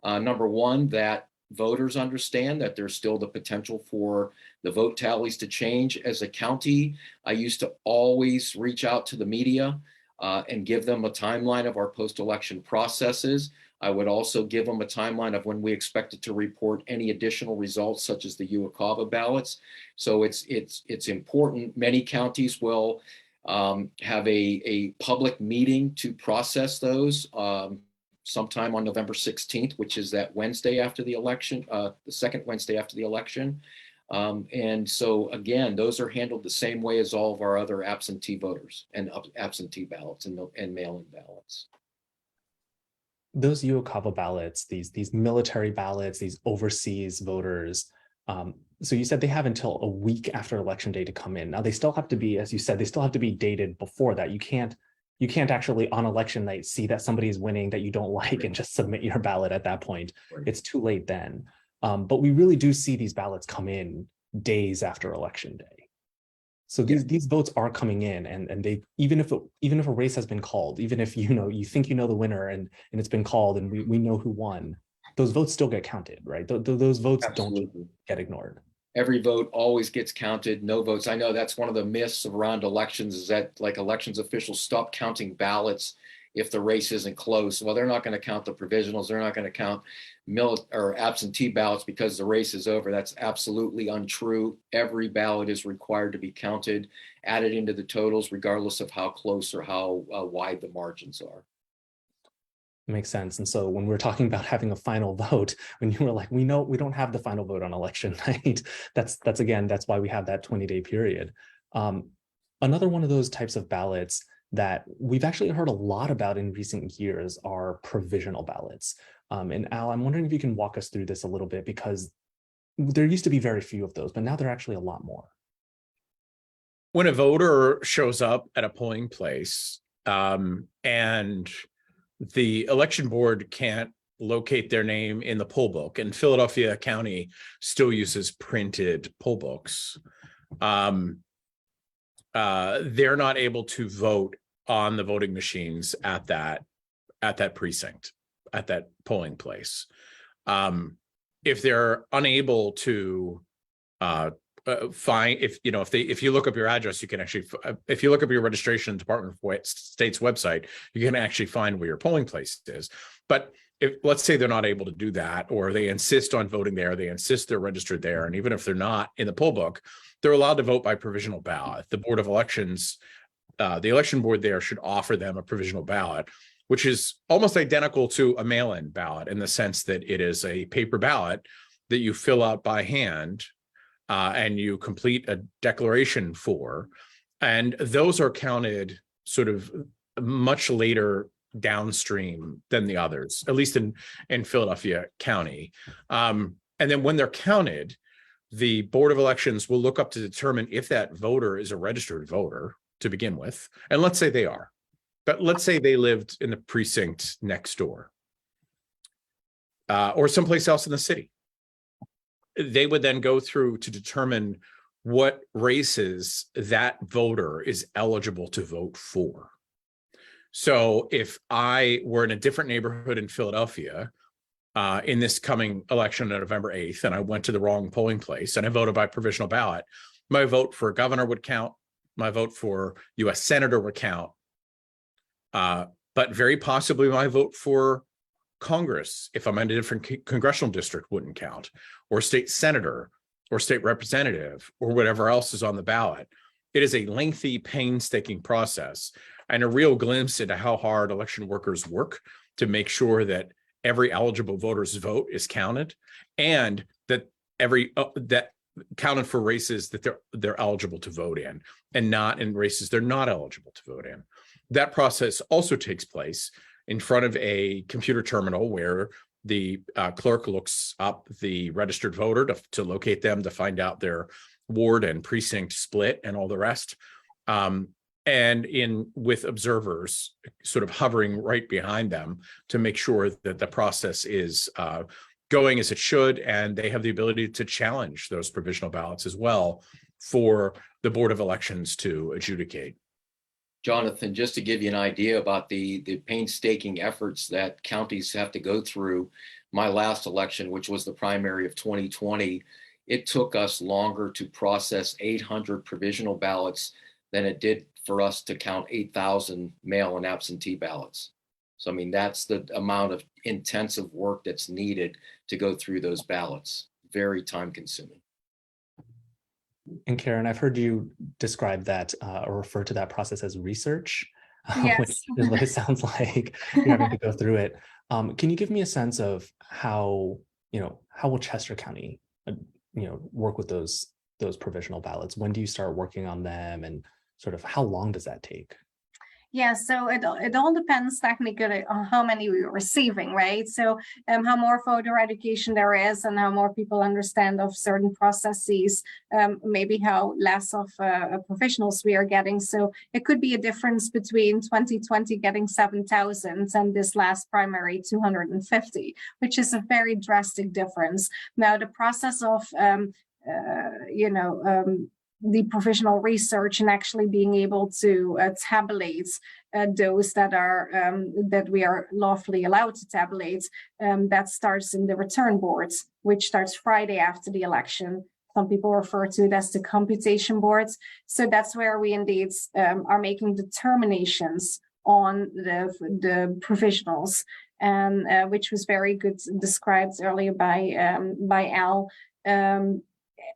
number one, that voters understand that there's still the potential for the vote tallies to change. As a county, I used to always reach out to the media and give them a timeline of our post-election processes. I would also give them a timeline of when we expected to report any additional results, such as the UOCAVA ballots. So it's important. Many counties will have a public meeting to process those sometime on November 16th, which is that Wednesday after the election, the second Wednesday after the election. And so again, those are handled the same way as all of our other absentee voters and absentee ballots and mail-in ballots. Those UOCAVA ballots, these military ballots, these overseas voters. So you said they have until a week after election day to come in. Now they still have to be, as you said, they still have to be dated before that. You can't actually on election night see that somebody is winning that you don't like and just submit your ballot at that point. Right. It's too late then. But we really do see these ballots come in days after election day. So these votes are coming in, and they even if a race has been called, even if you think the winner and it's been called and we know who won, those votes still get counted, right? Those votes Absolutely. don't get ignored. Every vote always gets counted. No votes. I know that's one of the myths around elections, is that like elections officials stop counting ballots if the race isn't close. Well, they're not going to count the provisionals. They're not going to count absentee ballots because the race is over. That's absolutely untrue. Every ballot is required to be counted, added into the totals, regardless of how close or how wide the margins are. Makes sense. And so when we're talking about having a final vote, when you were like, we know we don't have the final vote on election night, that's why we have that 20-day period. Another one of those types of ballots that we've actually heard a lot about in recent years are provisional ballots. And Al, I'm wondering if you can walk us through this a little bit, because there used to be very few of those, but now there are actually a lot more. When a voter shows up at a polling place and the election board can't locate their name in the poll book, and Philadelphia County still uses printed poll books, they're not able to vote on the voting machines at that precinct, at that polling place. If they're unable to find, if you look up your address, you can actually, if you look up your registration Department of State's website, you can actually find where your polling place is. But if, let's say they're not able to do that, or they insist on voting there, they insist they're registered there, and even if they're not in the poll book, they're allowed to vote by provisional ballot. The Board of Elections, the election board there should offer them a provisional ballot, which is almost identical to a mail-in ballot in the sense that it is a paper ballot that you fill out by hand and you complete a declaration for, and those are counted sort of much later downstream than the others, at least in Philadelphia County. And then when they're counted, the Board of Elections will look up to determine if that voter is a registered voter to begin with. And let's say they are, but let's say they lived in the precinct next door or someplace else in the city. They would then go through to determine what races that voter is eligible to vote for. So if I were in a different neighborhood in Philadelphia in this coming election on November 8th, and I went to the wrong polling place and I voted by provisional ballot, my vote for governor would count, my vote for US senator would count, but very possibly my vote for Congress, if I'm in a different congressional district, wouldn't count, or state senator or state representative or whatever else is on the ballot. It is a lengthy, painstaking process and a real glimpse into how hard election workers work to make sure that every eligible voter's vote is counted, and that that counted for races that they're eligible to vote in, and not in races they're not eligible to vote in. That process also takes place in front of a computer terminal where the clerk looks up the registered voter to locate them, to find out their ward and precinct split and all the rest. and with observers sort of hovering right behind them to make sure that the process is going as it should, and they have the ability to challenge those provisional ballots as well for the Board of Elections to adjudicate. Jonathan, just to give you an idea about the painstaking efforts that counties have to go through, my last election, which was the primary of 2020, it took us longer to process 800 provisional ballots than it did for us to count 8,000 mail and absentee ballots. So, I mean, that's the amount of intensive work that's needed to go through those ballots. Very time consuming. And Karen, I've heard you describe that or refer to that process as research, Yes. which is what it sounds like you're having to go through it. Can you give me a sense of how will Chester County, work with those provisional ballots? When do you start working on them, and sort of how long does that take? Yeah, so it all depends technically on how many we're receiving, right? So how more voter education there is and how more people understand of certain processes, maybe how less of professionals we are getting. So it could be a difference between 2020 getting 7,000 and this last primary 250, which is a very drastic difference. Now the process of the provisional research and actually being able to tabulate those that are that we are lawfully allowed to tabulate, that starts in the return boards, which starts Friday after the election. Some people refer to it as the computation boards. So that's where we indeed are making determinations on the provisionals, and which was very good described earlier by Al.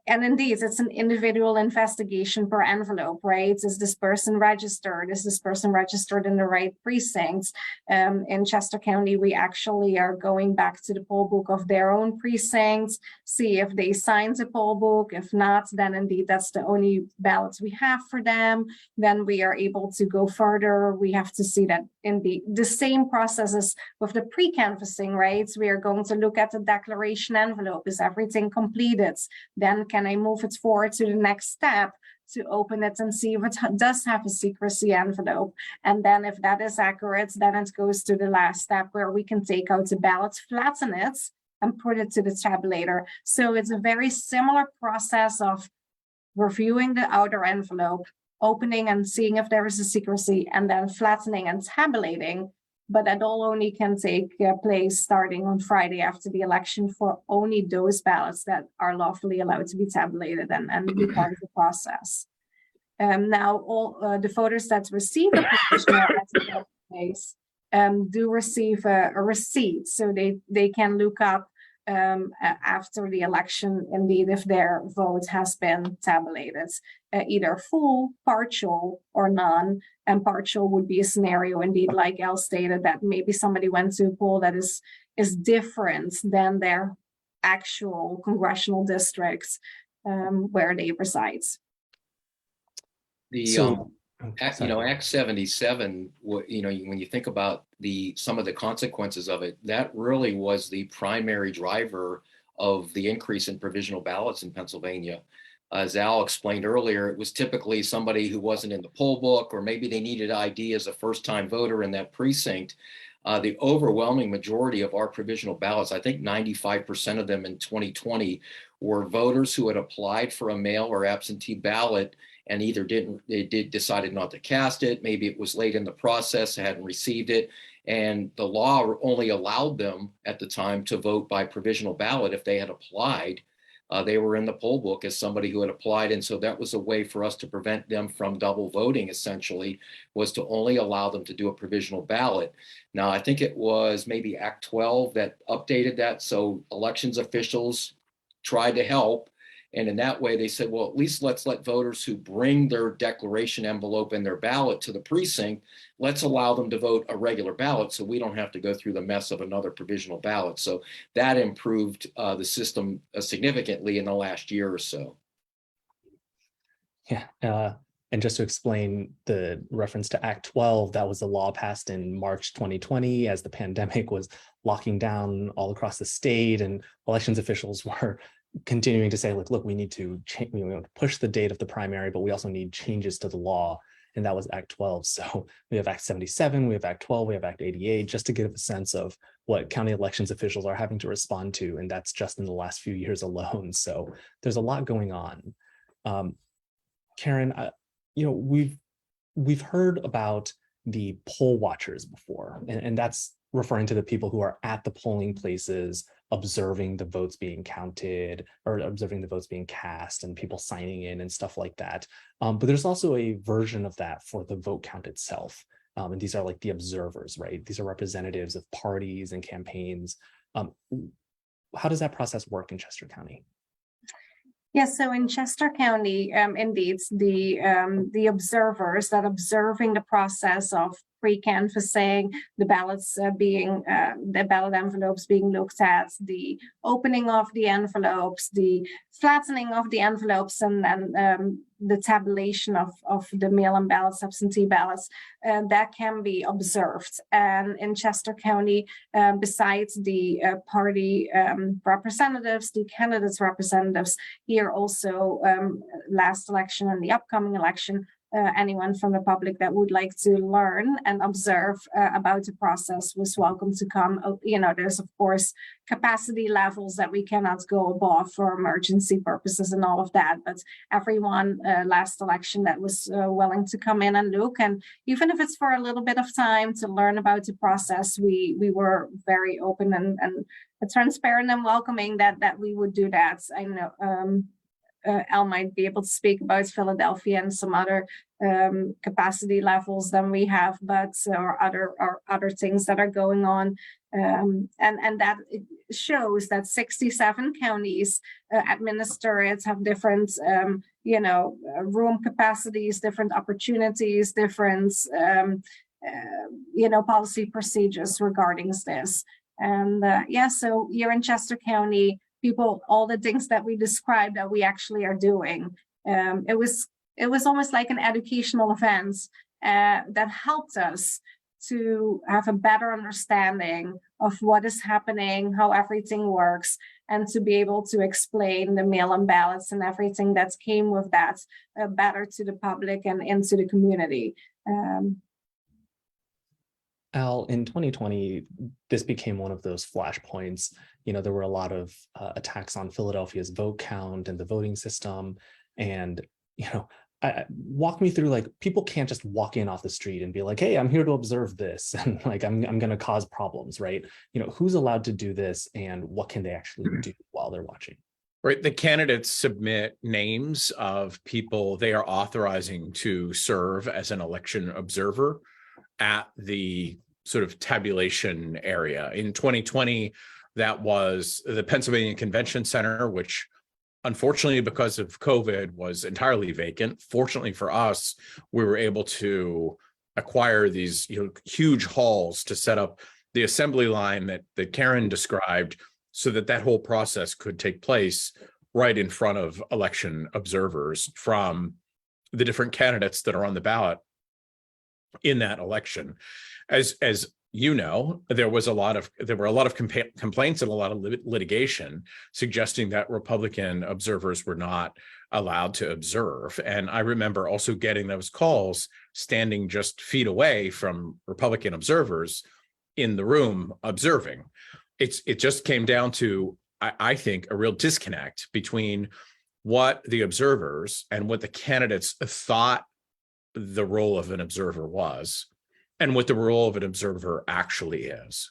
And indeed, it's an individual investigation per envelope, right? Is this person registered? Is this person registered in the right precincts? In Chester County, we actually are going back to the poll book of their own precincts, see if they signed the poll book. If not, then indeed, that's the only ballots we have for them. Then we are able to go further. We have to see that in the same processes with the pre-canvassing, right? We are going to look at the declaration envelope. Is everything completed? Then can I move it forward to the next step to open it and see if it does have a secrecy envelope? And then if that is accurate, then it goes to the last step where we can take out the ballot, flatten it, and put it to the tabulator. So it's a very similar process of reviewing the outer envelope, opening and seeing if there is a secrecy, and then flattening and tabulating. But that all only can take place starting on Friday after the election for only those ballots that are lawfully allowed to be tabulated and be part of the process. Now, all the voters that receive a provisional place do receive a receipt, so they can look up after the election, indeed, if their vote has been tabulated, either full, partial, or none. And partial would be a scenario, indeed, like El stated, that maybe somebody went to a poll that is different than their actual congressional districts where they reside. Act 77, when you think about some of the consequences of it, that really was the primary driver of the increase in provisional ballots in Pennsylvania. As Al explained earlier, it was typically somebody who wasn't in the poll book, or maybe they needed ID as a first-time voter in that precinct. The overwhelming majority of our provisional ballots, I think 95% of them in 2020, were voters who had applied for a mail or absentee ballot and either decided not to cast it. Maybe it was late in the process, hadn't received it. And the law only allowed them at the time to vote by provisional ballot if they had applied. They were in the poll book as somebody who had applied. And so that was a way for us to prevent them from double voting, essentially, was to only allow them to do a provisional ballot. Now, I think it was maybe Act 12 that updated that. So elections officials tried to help. And in that way, they said, well, at least let's let voters who bring their declaration envelope and their ballot to the precinct, let's allow them to vote a regular ballot so we don't have to go through the mess of another provisional ballot. So that improved the system significantly in the last year or so. Yeah. And just to explain the reference to Act 12, that was a law passed in March 2020 as the pandemic was locking down all across the state, and elections officials were continuing to say, look, we need to change, push the date of the primary, but we also need changes to the law. and that was Act 12. So we have Act 77, we have Act 12, we have Act 88, just to give a sense of what county elections officials are having to respond to, and that's just in the last few years alone. So there's a lot going on. Karen, we've heard about the poll watchers before, and that's referring to the people who are at the polling places observing the votes being counted or observing the votes being cast and people signing in and stuff like that. But there's also a version of that for the vote count itself. And these are like the observers, right? These are representatives of parties and campaigns. How does that process work in Chester County? Yes, so in Chester County, indeed, the observers that observing the process of pre-canvassing, the ballots the ballot envelopes being looked at, the opening of the envelopes, the flattening of the envelopes, and then the tabulation of the mail-in ballots, absentee ballots, that can be observed. And in Chester County, besides the party representatives, the candidates' representatives, here also last election and the upcoming election, anyone from the public that would like to learn and observe about the process was welcome to come. There's of course capacity levels that we cannot go above for emergency purposes and all of that, but everyone last election that was willing to come in and look, and even if it's for a little bit of time to learn about the process, we were very open and transparent and welcoming that we would do that. I know Al might be able to speak about Philadelphia and some other capacity levels than we have, but or other things that are going on, and that it shows that 67 counties administer it, have different room capacities, different opportunities, different policy procedures regarding this. And so here in Chester County, people, all the things that we described that we actually are doing. It was almost like an educational event that helped us to have a better understanding of what is happening, how everything works, and to be able to explain the mail-in ballots and everything that came with that better to the public and into the community. Al, in 2020, this became one of those flashpoints. There were a lot of attacks on Philadelphia's vote count and the voting system. And, walk me through, like, people can't just walk in off the street and be like, hey, I'm here to observe this. And like, I'm going to cause problems, right? Who's allowed to do this and what can they actually do while they're watching? Right. The candidates submit names of people they are authorizing to serve as an election observer at the sort of tabulation area. In 2020, that was the Pennsylvania Convention Center, which unfortunately, because of COVID, was entirely vacant. Fortunately for us, we were able to acquire these huge halls to set up the assembly line that Karen described, so that whole process could take place right in front of election observers from the different candidates that are on the ballot in that election. As there were a lot of complaints and a lot of litigation suggesting that Republican observers were not allowed to observe. And I remember also getting those calls standing just feet away from Republican observers in the room observing. It just came down to, I think, a real disconnect between what the observers and what the candidates thought the role of an observer was and what the role of an observer actually is.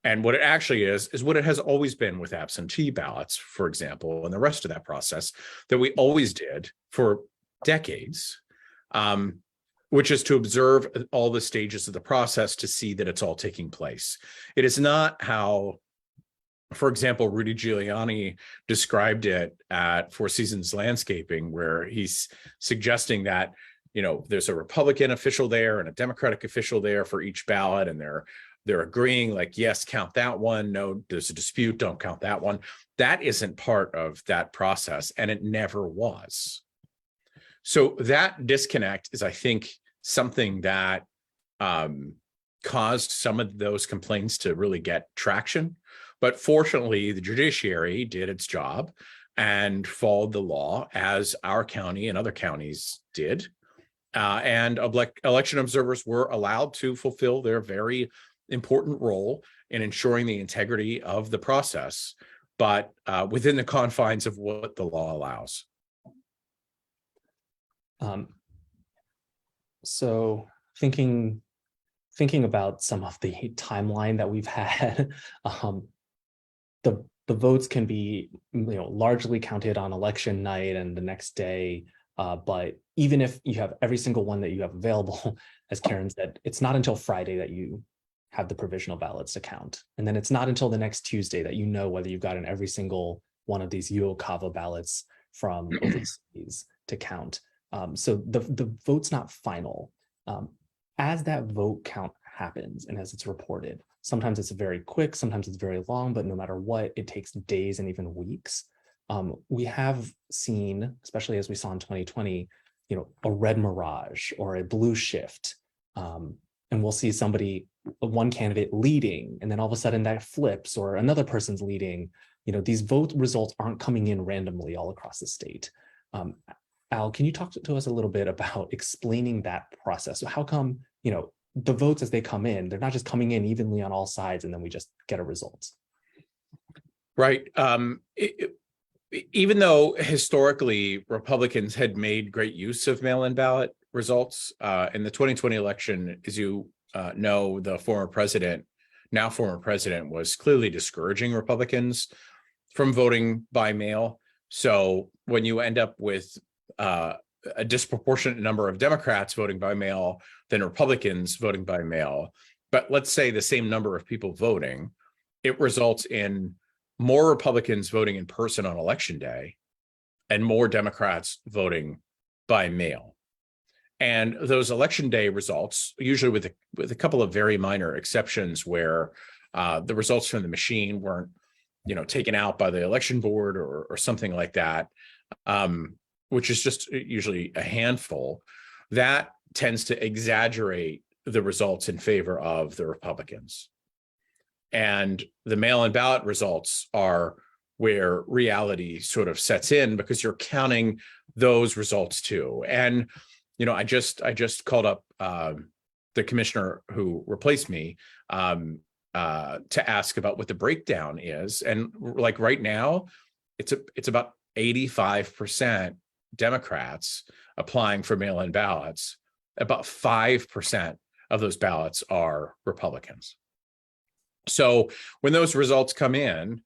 And what it actually is what it has always been with absentee ballots, for example, and the rest of that process that we always did for decades, which is to observe all the stages of the process to see that it's all taking place. It is not how, for example, Rudy Giuliani described it at Four Seasons Landscaping, where he's suggesting that there's a Republican official there and a Democratic official there for each ballot, and they're agreeing, like, yes, count that one. No, there's a dispute, don't count that one. That isn't part of that process, and it never was. So that disconnect is, I think, something that caused some of those complaints to really get traction. But fortunately, the judiciary did its job and followed the law, as our county and other counties did. and election observers were allowed to fulfill their very important role in ensuring the integrity of the process, but within the confines of what the law allows. So thinking about some of the timeline that we've had, the votes can be largely counted on election night and the next day. But even if you have every single one that you have available, as Karen said, it's not until Friday that you have the provisional ballots to count. And then it's not until the next Tuesday that you know whether you've gotten every single one of these UOCAVA ballots from overseas to count. So the vote's not final. As that vote count happens and as it's reported, sometimes it's very quick, sometimes it's very long, but no matter what, it takes days and even weeks. We have seen, especially as we saw in 2020, a red mirage or a blue shift. And we'll see one candidate leading, and then all of a sudden that flips, or another person's leading. These vote results aren't coming in randomly all across the state. Al, can you talk to us a little bit about explaining that process? So how come, the votes as they come in, they're not just coming in evenly on all sides and then we just get a result? Right. Even though historically Republicans had made great use of mail-in ballot results in the 2020 election, as you know, the now former president, was clearly discouraging Republicans from voting by mail. So when you end up with a disproportionate number of Democrats voting by mail than Republicans voting by mail, but let's say the same number of people voting, it results in more Republicans voting in person on election day and more Democrats voting by mail. And those election day results, usually with a couple of very minor exceptions where the results from the machine weren't, taken out by the election board or something like that, which is just usually a handful, that tends to exaggerate the results in favor of the Republicans. And the mail-in ballot results are where reality sort of sets in, because you're counting those results too. And I just called up the commissioner who replaced me to ask about what the breakdown is. And like right now, it's about 85% Democrats applying for mail-in ballots. About 5% of those ballots are Republicans. So when those results come in,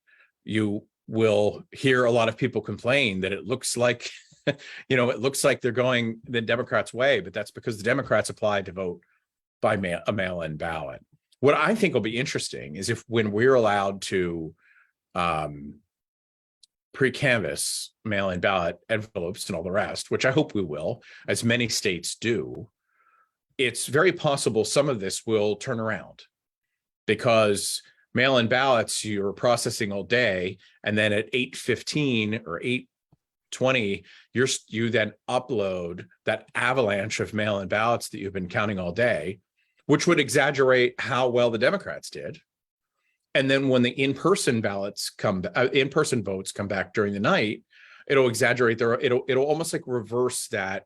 you will hear a lot of people complain that it looks like, it looks like they're going the Democrats' way, but that's because the Democrats applied to vote by a mail-in ballot. What I think will be interesting is when we're allowed to pre-canvass mail-in ballot envelopes and all the rest, which I hope we will, as many states do, it's very possible some of this will turn around, because mail-in ballots you're processing all day, and then at 8:15 or 8:20, you then upload that avalanche of mail-in ballots that you've been counting all day, which would exaggerate how well the Democrats did. And then when the in-person votes come back during the night, it'll exaggerate it'll almost like reverse that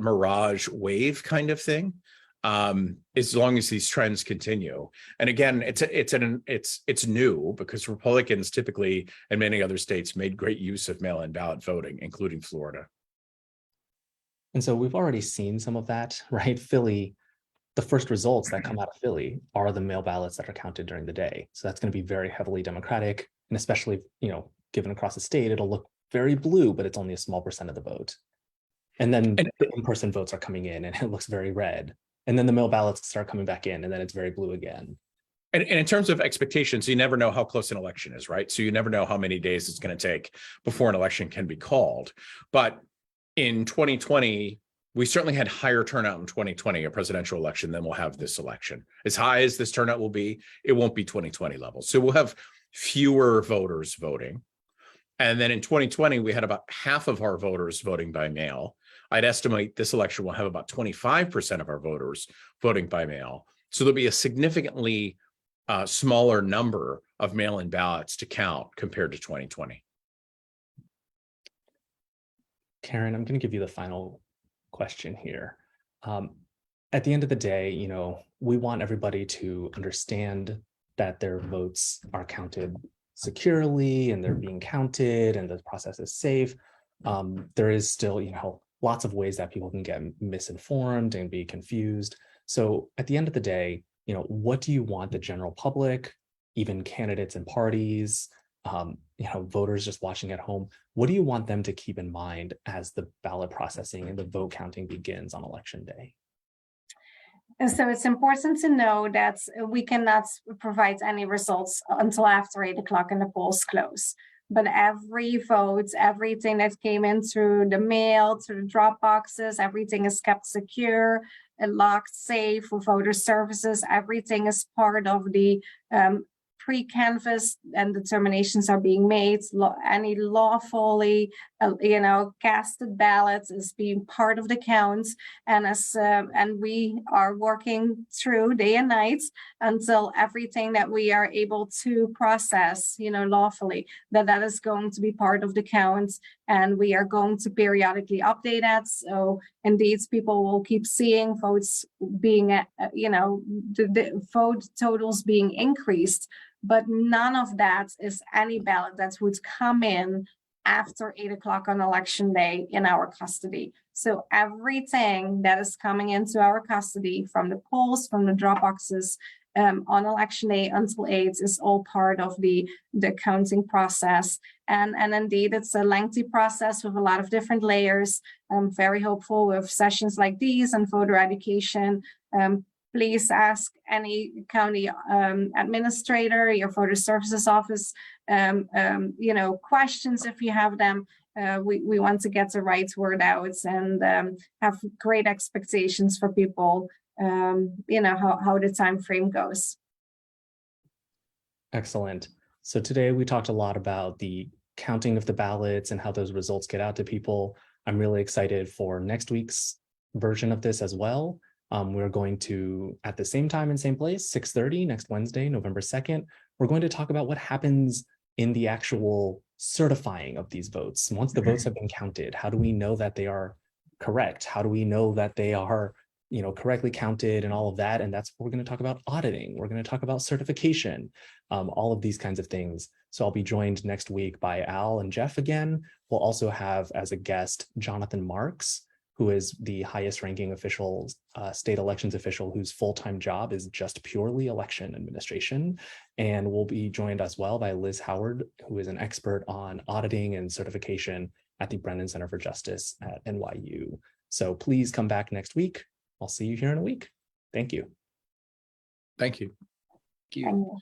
mirage wave kind of thing. As long as these trends continue. And again, it's new, because Republicans typically and many other states made great use of mail-in ballot voting, including Florida. And so we've already seen some of that, right? Philly, the first results that come out of Philly are the mail ballots that are counted during the day. So that's going to be very heavily Democratic, and especially, given across the state, it'll look very blue, but it's only a small percent of the vote. And then the in-person votes are coming in and it looks very red. And then the mail ballots start coming back in, and then it's very blue again. And in terms of expectations, you never know how close an election is, right? So you never know how many days it's going to take before an election can be called. But in 2020, we certainly had higher turnout in 2020, a presidential election, than we'll have this election. As high as this turnout will be, it won't be 2020 levels. So we'll have fewer voters voting. And then in 2020, we had about half of our voters voting by mail. I'd estimate this election will have about 25% of our voters voting by mail. So there'll be a significantly smaller number of mail-in ballots to count compared to 2020. Karen, I'm going to give you the final question here. At the end of the day, we want everybody to understand that their votes are counted securely and they're being counted and the process is safe. There is still, lots of ways that people can get misinformed and be confused. So at the end of the day, what do you want the general public, even candidates and parties, voters just watching at home, what do you want them to keep in mind as the ballot processing and the vote counting begins on election day? And so it's important to know that we cannot provide any results until after 8 o'clock and the polls close. But every vote, everything that came in through the mail, through the drop boxes, everything is kept secure and locked safe with voter services. Everything is part of the pre-canvass, and determinations are being made. Any lawfully, casted ballots is being part of the count, and we are working through day and night until everything that we are able to process, lawfully, that is going to be part of the count, and we are going to periodically update that. So indeed, people will keep seeing votes being, the vote totals being increased. But none of that is any ballot that would come in after 8 o'clock on election day in our custody. So everything that is coming into our custody from the polls, from the drop boxes on election day until 8 is all part of the counting process. And indeed, it's a lengthy process with a lot of different layers. I'm very hopeful with sessions like these and voter education. Please ask any county administrator, your voter services office, questions if you have them. We want to get the right word out and have great expectations for people, how the time frame goes. Excellent. So today we talked a lot about the counting of the ballots and how those results get out to people. I'm really excited for next week's version of this as well. We're going to, at the same time and same place, 6:30 next Wednesday, November 2nd, we're going to talk about what happens in the actual certifying of these votes. Once the votes have been counted, how do we know that they are correct? How do we know that they are, correctly counted and all of that? And that's what we're going to talk about: auditing. We're going to talk about certification, all of these kinds of things. So I'll be joined next week by Al and Jeff again. We'll also have as a guest Jonathan Marks, who is the highest ranking official, state elections official, whose full-time job is just purely election administration. And we'll be joined as well by Liz Howard, who is an expert on auditing and certification at the Brennan Center for Justice at NYU. So please come back next week. I'll see you here in a week. Thank you. Thank you. Thank you.